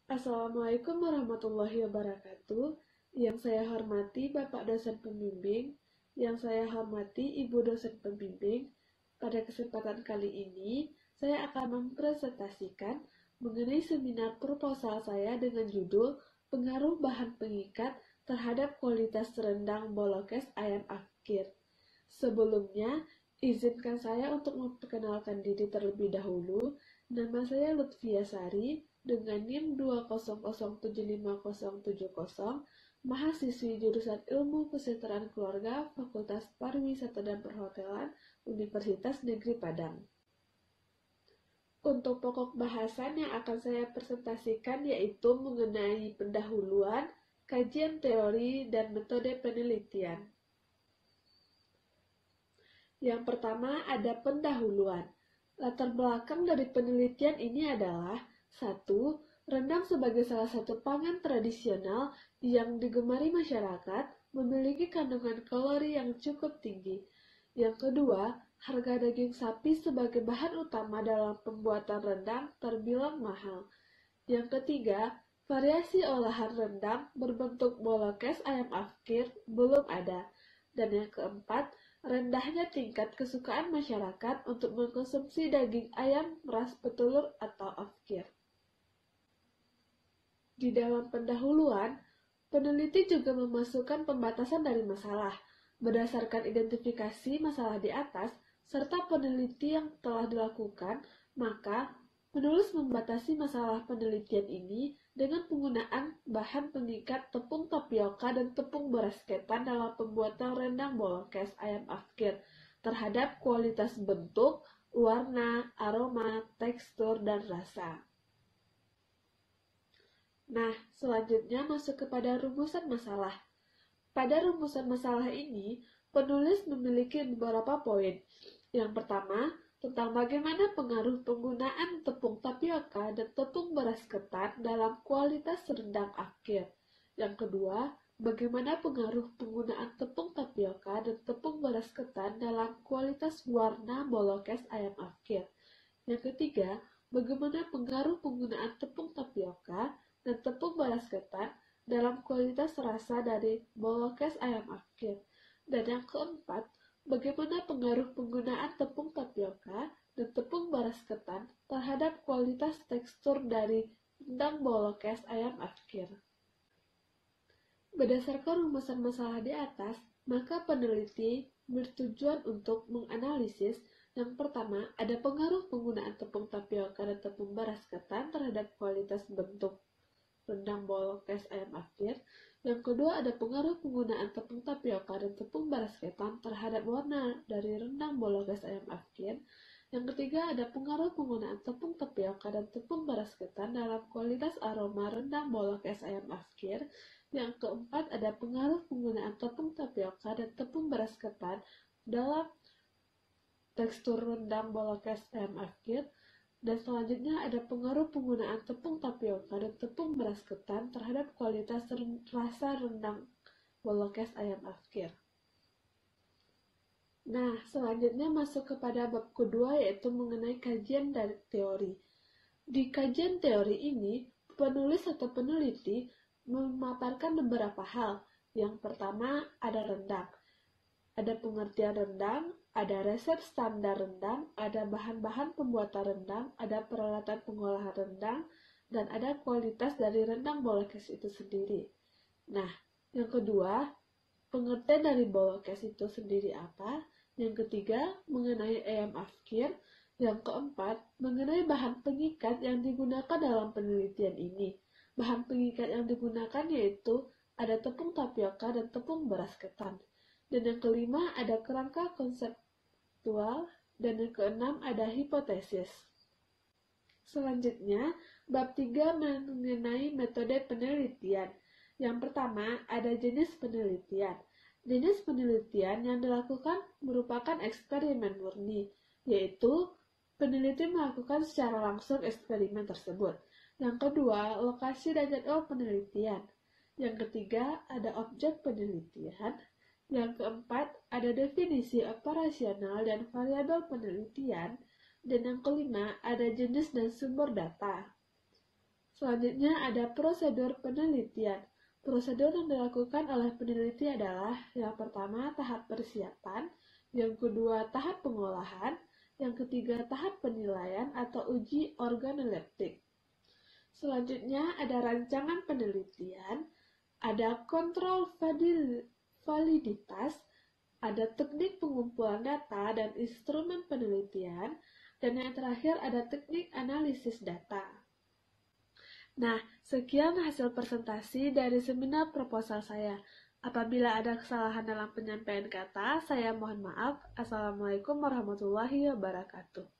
Assalamualaikum warahmatullahi wabarakatuh. Yang saya hormati Bapak dosen pembimbing, yang saya hormati Ibu dosen pembimbing. Pada kesempatan kali ini, saya akan mempresentasikan mengenai seminar proposal saya dengan judul Pengaruh Bahan Pengikat terhadap Kualitas Rendang Bolokes Ayam Afkir. Sebelumnya, izinkan saya untuk memperkenalkan diri terlebih dahulu. Nama saya Lutfia Sari dengan NIM 200750070, mahasiswi jurusan Ilmu Kesejahteraan Keluarga, Fakultas Pariwisata dan Perhotelan, Universitas Negeri Padang. Untuk pokok bahasan yang akan saya presentasikan yaitu mengenai pendahuluan, kajian teori, dan metode penelitian. Yang pertama ada pendahuluan. Latar belakang dari penelitian ini adalah 1. Rendang sebagai salah satu pangan tradisional yang digemari masyarakat memiliki kandungan kalori yang cukup tinggi. Yang kedua, harga daging sapi sebagai bahan utama dalam pembuatan rendang terbilang mahal. Yang ketiga, variasi olahan rendang berbentuk bolokes ayam afkir belum ada. Dan yang keempat, rendahnya tingkat kesukaan masyarakat untuk mengkonsumsi daging ayam ras petelur atau afkir. Di dalam pendahuluan, peneliti juga memasukkan pembatasan dari masalah. Berdasarkan identifikasi masalah di atas, serta peneliti yang telah dilakukan, maka penulis membatasi masalah penelitian ini dengan penggunaan bahan pengikat tepung tapioka dan tepung beras ketan dalam pembuatan rendang bolokes ayam afkir terhadap kualitas bentuk, warna, aroma, tekstur, dan rasa. Nah, selanjutnya masuk kepada rumusan masalah. Pada rumusan masalah ini, penulis memiliki beberapa poin. Yang pertama, tentang bagaimana pengaruh penggunaan tepung tapioka dan tepung beras ketan dalam kualitas rendang afkir. Yang kedua, bagaimana pengaruh penggunaan tepung tapioka dan tepung beras ketan dalam kualitas warna bolokes ayam afkir. Yang ketiga, bagaimana pengaruh penggunaan tepung tapioka dan tepung beras ketan dalam kualitas rasa dari bolokes ayam afkir. Dan yang keempat, bagaimana pengaruh penggunaan tepung tapioka dan tepung beras ketan terhadap kualitas tekstur dari rendang bolokes ayam afkir. Berdasarkan rumusan masalah di atas, maka peneliti bertujuan untuk menganalisis yang pertama, ada pengaruh penggunaan tepung tapioka dan tepung beras ketan terhadap kualitas bentuk rendang bolokes ayam afkir. Yang kedua, ada pengaruh penggunaan tepung tapioka dan tepung beras ketan terhadap warna dari rendang bolokes ayam afkir. Yang ketiga, ada pengaruh penggunaan tepung tapioka dan tepung beras ketan dalam kualitas aroma rendang bolokes ayam afkir. Yang keempat, ada pengaruh penggunaan tepung tapioka dan tepung beras ketan dalam tekstur rendang bolokes ayam afkir. Dan selanjutnya ada pengaruh penggunaan tepung tapioka dan tepung beras ketan terhadap kualitas rasa rendang bolokes ayam afkir. Nah, selanjutnya masuk kepada bab kedua yaitu mengenai kajian dari teori. Di kajian teori ini, penulis atau peneliti memaparkan beberapa hal. Yang pertama, ada rendang. Ada pengertian rendang, ada resep standar rendang, ada bahan-bahan pembuatan rendang, ada peralatan pengolahan rendang, dan ada kualitas dari rendang bolokes itu sendiri. Nah, yang kedua, pengertian dari bolokes itu sendiri apa? Yang ketiga, mengenai ayam afkir. Yang keempat, mengenai bahan pengikat yang digunakan dalam penelitian ini. Bahan pengikat yang digunakan yaitu ada tepung tapioka dan tepung beras ketan. Dan yang kelima ada kerangka konseptual, dan yang keenam ada hipotesis. Selanjutnya, bab 3 mengenai metode penelitian. Yang pertama, ada jenis penelitian. Jenis penelitian yang dilakukan merupakan eksperimen murni, yaitu peneliti melakukan secara langsung eksperimen tersebut. Yang kedua, lokasi dan jadwal penelitian. Yang ketiga, ada objek penelitian. Yang keempat, ada definisi operasional dan variabel penelitian. Dan yang kelima, ada jenis dan sumber data. Selanjutnya ada prosedur penelitian. Prosedur yang dilakukan oleh peneliti adalah yang pertama tahap persiapan, yang kedua tahap pengolahan, yang ketiga tahap penilaian atau uji organoleptik. Selanjutnya ada rancangan penelitian, ada kontrol validitas, ada teknik pengumpulan data dan instrumen penelitian, dan yang terakhir ada teknik analisis data. Nah, sekian hasil presentasi dari seminar proposal saya. Apabila ada kesalahan dalam penyampaian kata, saya mohon maaf. Assalamualaikum warahmatullahi wabarakatuh.